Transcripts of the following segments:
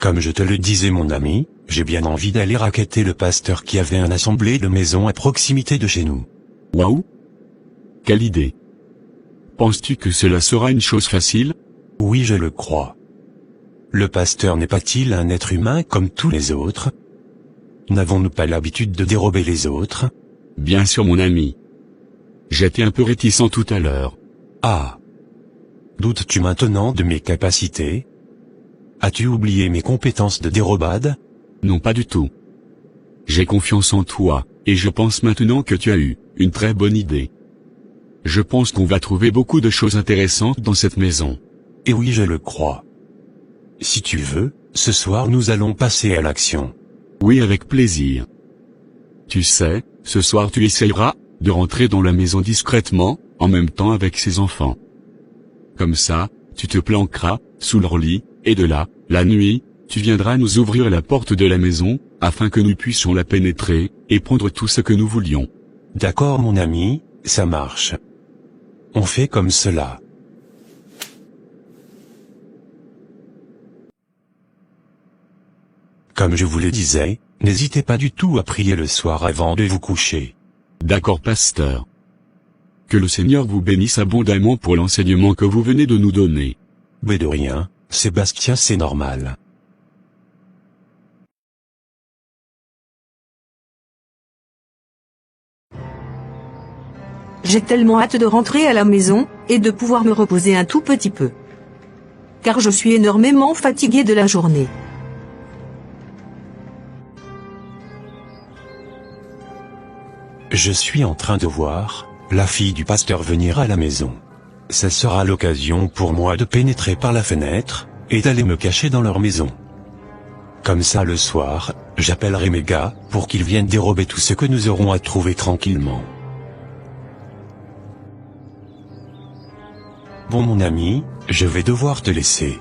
Comme je te le disais mon ami, j'ai bien envie d'aller racketter le pasteur qui avait un assemblée de maisons à proximité de chez nous. Waouh! Quelle idée! Penses-tu que cela sera une chose facile? Oui, je le crois. Le pasteur n'est pas-il un être humain comme tous les autres? N'avons-nous pas l'habitude de dérober les autres? Bien sûr mon ami. J'étais un peu réticent tout à l'heure. Ah! Doutes-tu maintenant de mes capacités? As-tu oublié mes compétences de dérobade? Non pas du tout. J'ai confiance en toi, et je pense maintenant que tu as eu une très bonne idée. Je pense qu'on va trouver beaucoup de choses intéressantes dans cette maison. Et oui, je le crois. Si tu veux, ce soir nous allons passer à l'action. Oui, avec plaisir. Tu sais, ce soir tu essayeras de rentrer dans la maison discrètement, en même temps avec ses enfants. Comme ça, tu te planqueras sous leur lit, et de là, la nuit, tu viendras nous ouvrir la porte de la maison, afin que nous puissions la pénétrer, et prendre tout ce que nous voulions. D'accord mon ami, ça marche. On fait comme cela. Comme je vous le disais, n'hésitez pas du tout à prier le soir avant de vous coucher. D'accord pasteur. Que le Seigneur vous bénisse abondamment pour l'enseignement que vous venez de nous donner. Mais de rien, Sébastien, c'est normal. J'ai tellement hâte de rentrer à la maison, et de pouvoir me reposer un tout petit peu. Car je suis énormément fatigué de la journée. Je suis en train de voir la fille du pasteur venir à la maison. Ça sera l'occasion pour moi de pénétrer par la fenêtre, et d'aller me cacher dans leur maison. Comme ça le soir, j'appellerai mes gars, pour qu'ils viennent dérober tout ce que nous aurons à trouver tranquillement. Bon mon ami, je vais devoir te laisser.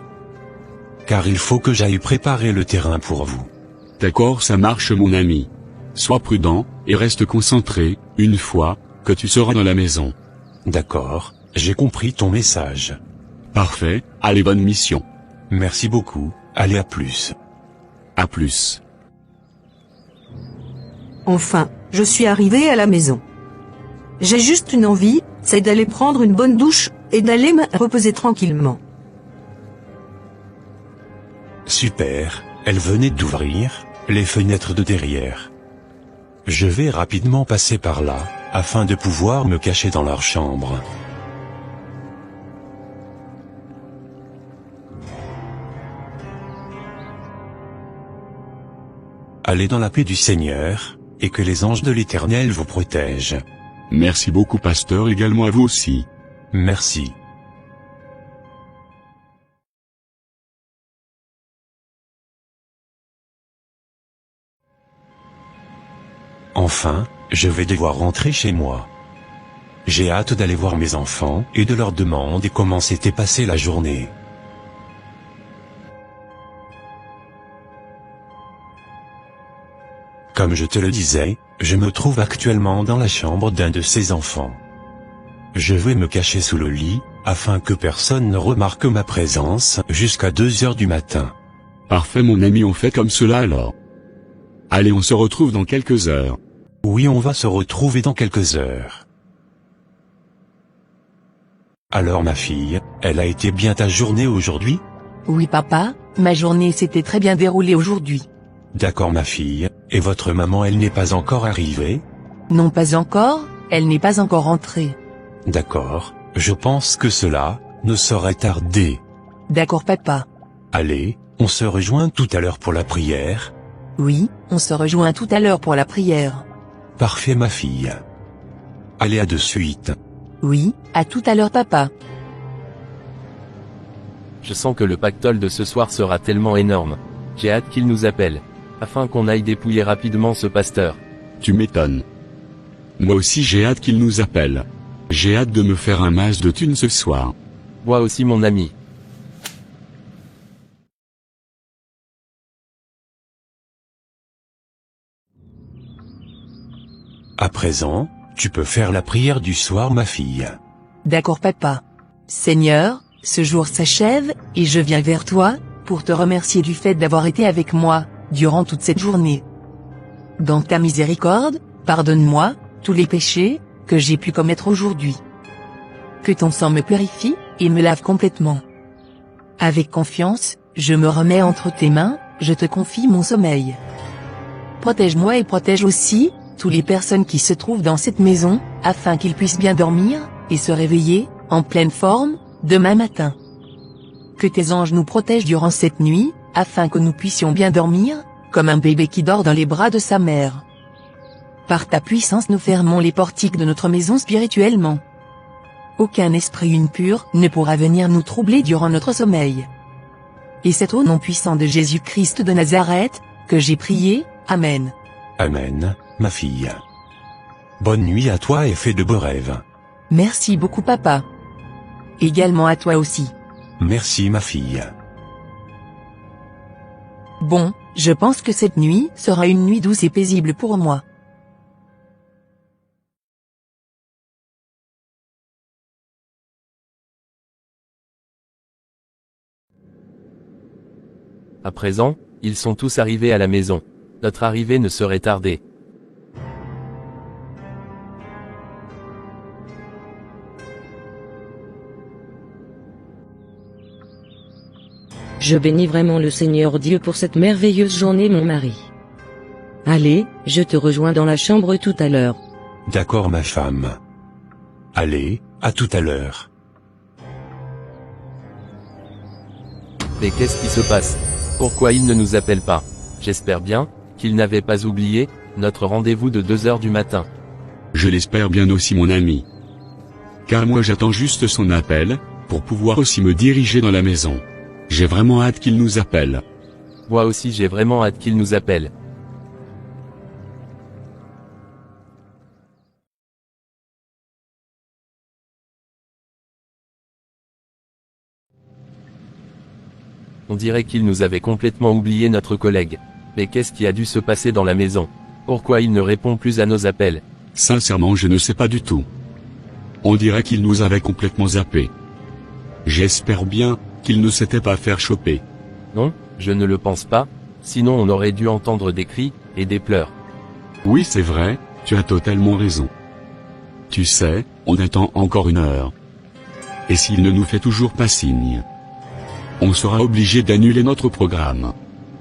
Car il faut que j'aille préparer le terrain pour vous. D'accord, ça marche mon ami. Sois prudent, et reste concentré, une fois que tu seras dans la maison. D'accord, j'ai compris ton message. Parfait, allez bonne mission. Merci beaucoup, allez à plus. À plus. Enfin, je suis arrivé à la maison. J'ai juste une envie, c'est d'aller prendre une bonne douche, et d'aller me reposer tranquillement. Super, elle venait d'ouvrir les fenêtres de derrière. Je vais rapidement passer par là, afin de pouvoir me cacher dans leur chambre. Allez dans la paix du Seigneur, et que les anges de l'Éternel vous protègent. Merci beaucoup pasteur, également à vous aussi. Merci. Enfin, je vais devoir rentrer chez moi. J'ai hâte d'aller voir mes enfants et de leur demander comment s'était passée la journée. Comme je te le disais, je me trouve actuellement dans la chambre d'un de ces enfants. Je vais me cacher sous le lit, afin que personne ne remarque ma présence jusqu'à 2 heures du matin. Parfait mon ami, on fait comme cela alors. Allez, on se retrouve dans quelques heures. Oui, on va se retrouver dans quelques heures. Alors ma fille, elle a été bien ta journée aujourd'hui? Oui papa, ma journée s'était très bien déroulée aujourd'hui. D'accord ma fille, et votre maman elle n'est pas encore arrivée? Non pas encore, elle n'est pas encore rentrée. D'accord, je pense que cela ne saurait tarder. D'accord papa. Allez, on se rejoint tout à l'heure pour la prière? Oui, on se rejoint tout à l'heure pour la prière. Parfait ma fille. Allez à de suite. Oui, à tout à l'heure papa. Je sens que le pactole de ce soir sera tellement énorme. J'ai hâte qu'il nous appelle, afin qu'on aille dépouiller rapidement ce pasteur. Tu m'étonnes. Moi aussi j'ai hâte qu'il nous appelle. J'ai hâte de me faire un masse de thunes ce soir. Moi aussi mon ami. À présent, tu peux faire la prière du soir ma fille. D'accord papa. Seigneur, ce jour s'achève, et je viens vers toi, pour te remercier du fait d'avoir été avec moi, durant toute cette journée. Dans ta miséricorde, pardonne-moi, tous les péchés, que j'ai pu commettre aujourd'hui. Que ton sang me purifie, et me lave complètement. Avec confiance, je me remets entre tes mains, je te confie mon sommeil. Protège-moi et protège aussi, toutes les personnes qui se trouvent dans cette maison, afin qu'ils puissent bien dormir, et se réveiller, en pleine forme, demain matin. Que tes anges nous protègent durant cette nuit, afin que nous puissions bien dormir, comme un bébé qui dort dans les bras de sa mère. Par ta puissance nous fermons les portiques de notre maison spirituellement. Aucun esprit impur ne pourra venir nous troubler durant notre sommeil. Et c'est au nom puissant de Jésus-Christ de Nazareth, que j'ai prié, Amen. Amen, ma fille. Bonne nuit à toi et fais de beaux rêves. Merci beaucoup papa. Également à toi aussi. Merci ma fille. Bon, je pense que cette nuit sera une nuit douce et paisible pour moi. À présent, ils sont tous arrivés à la maison. Notre arrivée ne serait tardée. Je bénis vraiment le Seigneur Dieu pour cette merveilleuse journée, mon mari. Allez, je te rejoins dans la chambre tout à l'heure. D'accord ma femme. Allez, à tout à l'heure. Mais qu'est-ce qui se passe? Pourquoi il ne nous appelle pas? J'espère bien qu'il n'avait pas oublié notre rendez-vous de 2 heures du matin. Je l'espère bien aussi mon ami. Car moi j'attends juste son appel, pour pouvoir aussi me diriger dans la maison. J'ai vraiment hâte qu'il nous appelle. Moi aussi j'ai vraiment hâte qu'il nous appelle. On dirait qu'il nous avait complètement oublié notre collègue. Mais qu'est-ce qui a dû se passer dans la maison? Pourquoi il ne répond plus à nos appels? Sincèrement je ne sais pas du tout. On dirait qu'il nous avait complètement zappé. J'espère bien qu'il ne s'était pas fait choper. Non, je ne le pense pas, sinon on aurait dû entendre des cris et des pleurs. Oui c'est vrai, tu as totalement raison. Tu sais, on attend encore 1 heure. Et s'il ne nous fait toujours pas signe, on sera obligé d'annuler notre programme.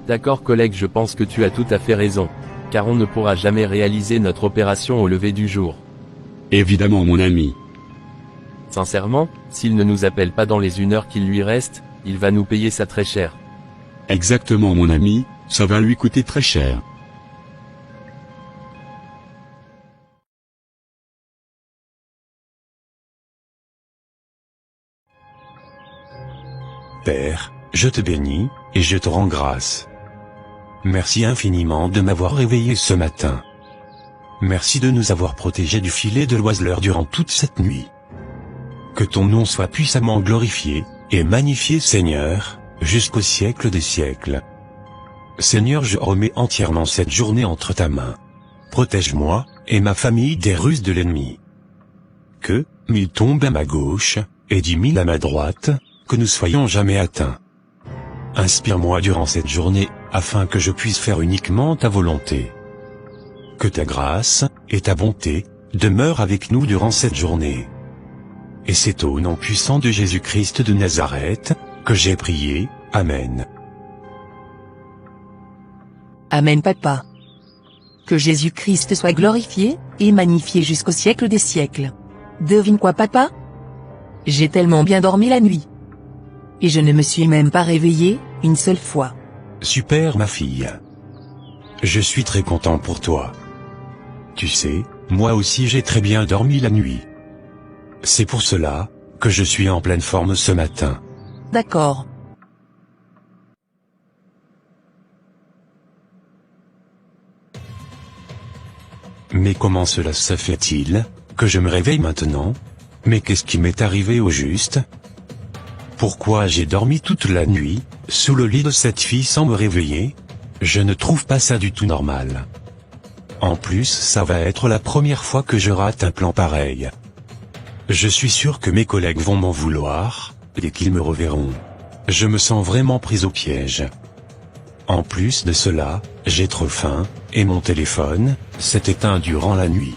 D'accord collègue, je pense que tu as tout à fait raison. Car on ne pourra jamais réaliser notre opération au lever du jour. Évidemment mon ami. Sincèrement, s'il ne nous appelle pas dans les 1 heure qu'il lui reste, il va nous payer ça très cher. Exactement mon ami, ça va lui coûter très cher. Père, je te bénis, et je te rends grâce. Merci infiniment de m'avoir réveillé ce matin. Merci de nous avoir protégés du filet de l'oiseleur durant toute cette nuit. Que ton nom soit puissamment glorifié, et magnifié Seigneur, jusqu'au siècle des siècles. Seigneur, je remets entièrement cette journée entre ta main. Protège-moi, et ma famille des ruses de l'ennemi. Que, 1000 tombent à ma gauche, et 10 000 à ma droite, que nous soyons jamais atteints. Inspire-moi durant cette journée, afin que je puisse faire uniquement ta volonté. Que ta grâce, et ta bonté, demeurent avec nous durant cette journée. Et c'est au nom puissant de Jésus-Christ de Nazareth, que j'ai prié, Amen. Amen papa. Que Jésus-Christ soit glorifié, et magnifié jusqu'au siècle des siècles. Devine quoi papa? J'ai tellement bien dormi la nuit. Et je ne me suis même pas réveillé, une seule fois. Super ma fille. Je suis très content pour toi. Tu sais, moi aussi j'ai très bien dormi la nuit. C'est pour cela, que je suis en pleine forme ce matin. D'accord. Mais comment cela se fait-il, que je me réveille maintenant? Mais qu'est-ce qui m'est arrivé au juste? Pourquoi j'ai dormi toute la nuit, sous le lit de cette fille sans me réveiller? Je ne trouve pas ça du tout normal. En plus, ça va être la première fois que je rate un plan pareil. Je suis sûr que mes collègues vont m'en vouloir, et qu'ils me reverront. Je me sens vraiment pris au piège. En plus de cela, j'ai trop faim, et mon téléphone s'est éteint durant la nuit.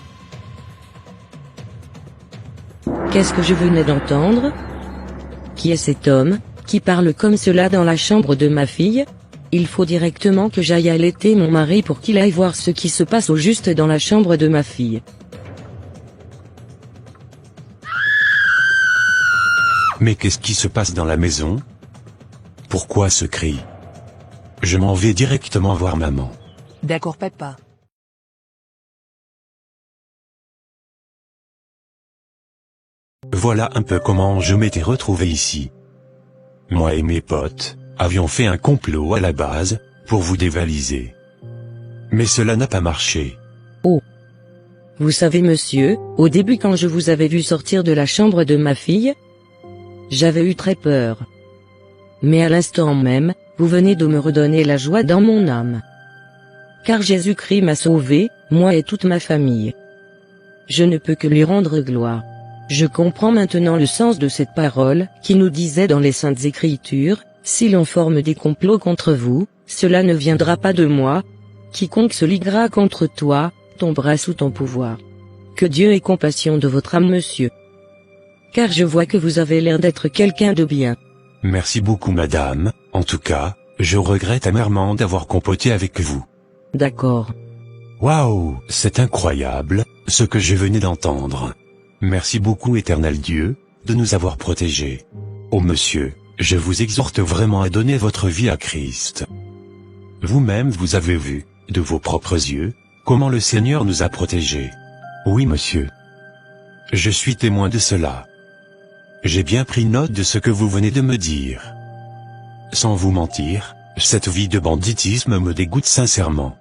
Qu'est-ce que je venais d'entendre? Qui est cet homme, qui parle comme cela dans la chambre de ma fille? Il faut directement que j'aille allaiter mon mari pour qu'il aille voir ce qui se passe au juste dans la chambre de ma fille. Mais qu'est-ce qui se passe dans la maison? Pourquoi ce cri? Je m'en vais directement voir maman. D'accord papa. Voilà un peu comment je m'étais retrouvé ici. Moi et mes potes avions fait un complot à la base, pour vous dévaliser. Mais cela n'a pas marché. Oh. Vous savez monsieur, au début quand je vous avais vu sortir de la chambre de ma fille, j'avais eu très peur. Mais à l'instant même, vous venez de me redonner la joie dans mon âme. Car Jésus-Christ m'a sauvé, moi et toute ma famille. Je ne peux que lui rendre gloire. Je comprends maintenant le sens de cette parole, qui nous disait dans les Saintes Écritures, « Si l'on forme des complots contre vous, cela ne viendra pas de moi. Quiconque se liguera contre toi, tombera sous ton pouvoir. » Que Dieu ait compassion de votre âme monsieur. Car je vois que vous avez l'air d'être quelqu'un de bien. Merci beaucoup madame, en tout cas, je regrette amèrement d'avoir compoté avec vous. D'accord. Waouh, c'est incroyable, ce que je venais d'entendre. Merci beaucoup éternel Dieu, de nous avoir protégés. Oh monsieur, je vous exhorte vraiment à donner votre vie à Christ. Vous-même vous avez vu, de vos propres yeux, comment le Seigneur nous a protégés. Oui monsieur. Je suis témoin de cela. J'ai bien pris note de ce que vous venez de me dire. Sans vous mentir, cette vie de banditisme me dégoûte sincèrement.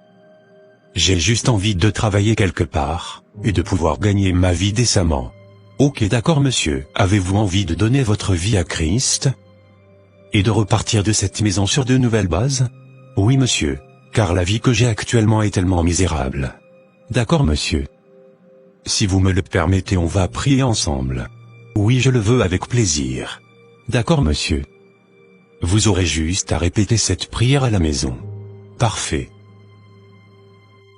J'ai juste envie de travailler quelque part, et de pouvoir gagner ma vie décemment. Ok d'accord monsieur, avez-vous envie de donner votre vie à Christ? Et de repartir de cette maison sur de nouvelles bases? Oui monsieur, car la vie que j'ai actuellement est tellement misérable. D'accord monsieur. Si vous me le permettez on va prier ensemble. Oui je le veux avec plaisir. D'accord monsieur. Vous aurez juste à répéter cette prière à la maison. Parfait.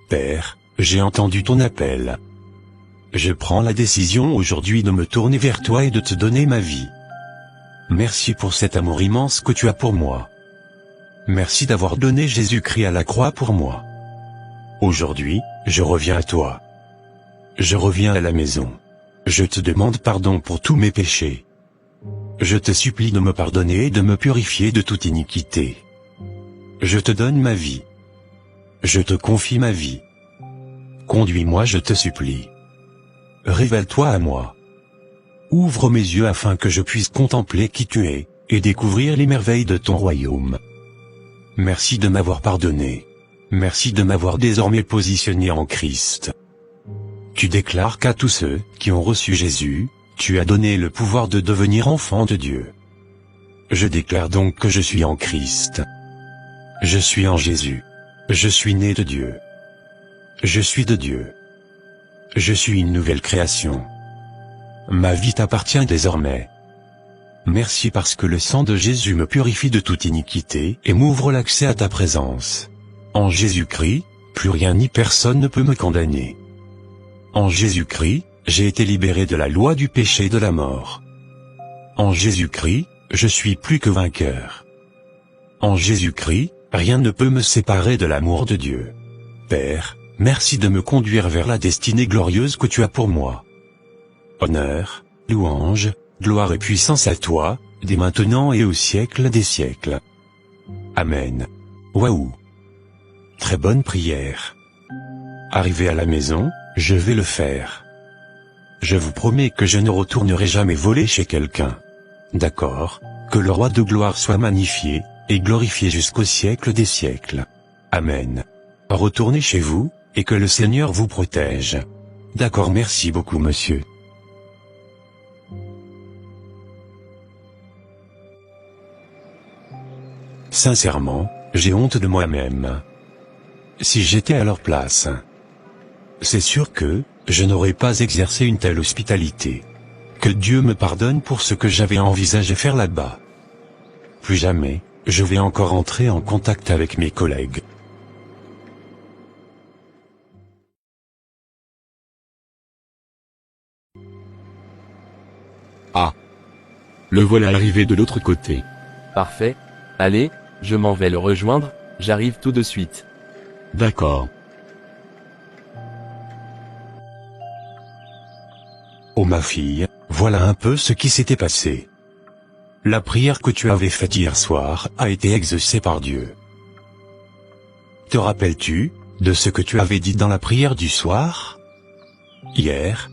Père, j'ai entendu ton appel. Je prends la décision aujourd'hui de me tourner vers toi et de te donner ma vie. Merci pour cet amour immense que tu as pour moi. Merci d'avoir donné Jésus-Christ à la croix pour moi. Aujourd'hui, je reviens à toi. Je reviens à la maison. Je te demande pardon pour tous mes péchés. Je te supplie de me pardonner et de me purifier de toute iniquité. Je te donne ma vie. Je te confie ma vie. Conduis-moi je te supplie. Révèle-toi à moi. Ouvre mes yeux afin que je puisse contempler qui tu es, et découvrir les merveilles de ton royaume. Merci de m'avoir pardonné. Merci de m'avoir désormais positionné en Christ. Tu déclares qu'à tous ceux qui ont reçu Jésus, tu as donné le pouvoir de devenir enfant de Dieu. Je déclare donc que je suis en Christ. Je suis en Jésus. Je suis né de Dieu. Je suis de Dieu. Je suis une nouvelle création. Ma vie t'appartient désormais. Merci parce que le sang de Jésus me purifie de toute iniquité et m'ouvre l'accès à ta présence. En Jésus-Christ, plus rien ni personne ne peut me condamner. En Jésus-Christ, j'ai été libéré de la loi du péché et de la mort. En Jésus-Christ, je suis plus que vainqueur. En Jésus-Christ, rien ne peut me séparer de l'amour de Dieu. Père, merci de me conduire vers la destinée glorieuse que tu as pour moi. Honneur, louange, gloire et puissance à toi, dès maintenant et au siècle des siècles. Amen. Waouh! Très bonne prière. Arrivé à la maison, je vais le faire. Je vous promets que je ne retournerai jamais voler chez quelqu'un. D'accord, que le roi de gloire soit magnifié, et glorifié jusqu'au siècle des siècles. Amen. Retournez chez vous, et que le Seigneur vous protège. D'accord, merci beaucoup monsieur. Sincèrement, j'ai honte de moi-même. Si j'étais à leur place, c'est sûr que je n'aurais pas exercé une telle hospitalité. Que Dieu me pardonne pour ce que j'avais envisagé faire là-bas. plus jamais, je vais encore entrer en contact avec mes collègues. Ah. Le voilà arrivé de l'autre côté. Parfait. Allez, je m'en vais le rejoindre, j'arrive tout de suite. D'accord. Oh ma fille, voilà un peu ce qui s'était passé. La prière que tu avais faite hier soir a été exaucée par Dieu. Te rappelles-tu de ce que tu avais dit dans la prière du soir? Hier,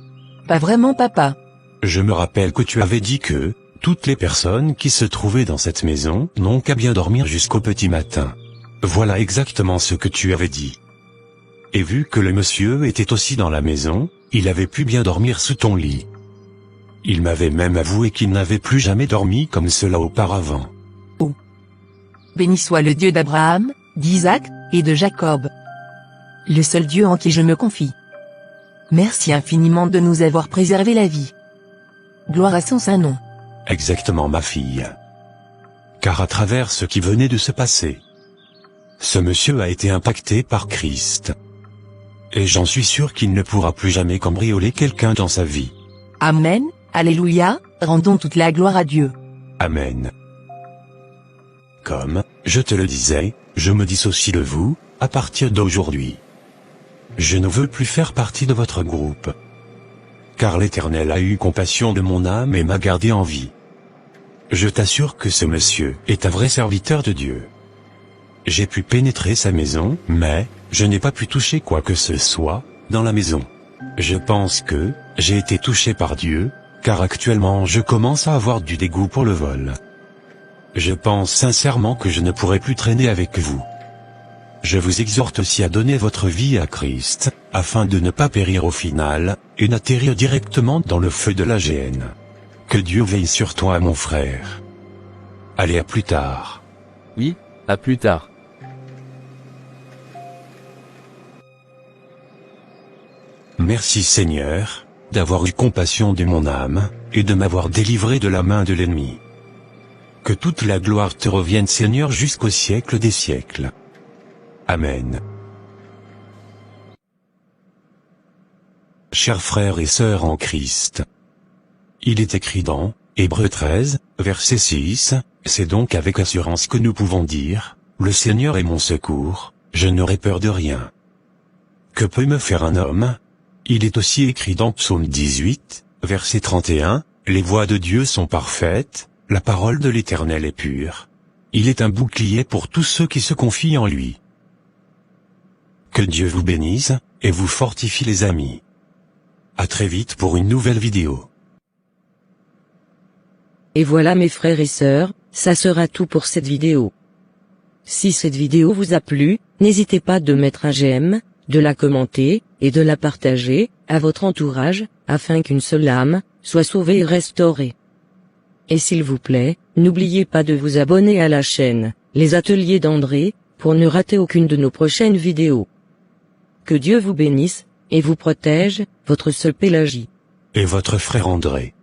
Pas vraiment papa. je me rappelle que tu avais dit que toutes les personnes qui se trouvaient dans cette maison n'ont qu'à bien dormir jusqu'au petit matin. Voilà exactement ce que tu avais dit. Et vu que le monsieur était aussi dans la maison, il avait pu bien dormir sous ton lit. Il m'avait même avoué qu'il n'avait plus jamais dormi comme cela auparavant. Béni soit le Dieu d'Abraham, d'Isaac, et de Jacob. Le seul Dieu en qui je me confie. Merci infiniment de nous avoir préservé la vie. Gloire à son saint nom. Exactement ma fille. Car à travers ce qui venait de se passer, ce monsieur a été impacté par Christ. Et j'en suis sûr qu'il ne pourra plus jamais cambrioler quelqu'un dans sa vie. Amen, alléluia, rendons toute la gloire à Dieu. Amen. Comme, je te le disais, je me dissocie de vous, à partir d'aujourd'hui. Je ne veux plus faire partie de votre groupe. Car l'Éternel a eu compassion de mon âme et m'a gardé en vie. Je t'assure que ce monsieur est un vrai serviteur de Dieu. J'ai pu pénétrer sa maison, mais je n'ai pas pu toucher quoi que ce soit dans la maison. Je pense que j'ai été touché par Dieu, car actuellement je commence à avoir du dégoût pour le vol. Je pense sincèrement que je ne pourrai plus traîner avec vous. Je vous exhorte aussi à donner votre vie à Christ, afin de ne pas périr au final, et n'atterrir directement dans le feu de la géhenne. Que Dieu veille sur toi mon frère. Allez, à plus tard. Oui, à plus tard. Merci Seigneur, d'avoir eu compassion de mon âme, et de m'avoir délivré de la main de l'ennemi. Que toute la gloire te revienne Seigneur jusqu'au siècle des siècles. Amen. Chers frères et sœurs en Christ, il est écrit dans Hébreux 13, verset 6, c'est donc avec assurance que nous pouvons dire, le Seigneur est mon secours, je n'aurai peur de rien. Que peut me faire un homme? Il est aussi écrit dans Psaume 18, verset 31, les voies de Dieu sont parfaites, la parole de l'Éternel est pure. Il est un bouclier pour tous ceux qui se confient en lui. Que Dieu vous bénisse, et vous fortifie les amis. À très vite pour une nouvelle vidéo. Et voilà mes frères et sœurs, ça sera tout pour cette vidéo. Si cette vidéo vous a plu, n'hésitez pas de mettre un j'aime, de la commenter, et de la partager, à votre entourage, afin qu'une seule âme, soit sauvée et restaurée. Et s'il vous plaît, n'oubliez pas de vous abonner à la chaîne, Les Ateliers d'André, pour ne rater aucune de nos prochaines vidéos. Que Dieu vous bénisse, et vous protège, votre sœur Pélagie. Et votre frère André.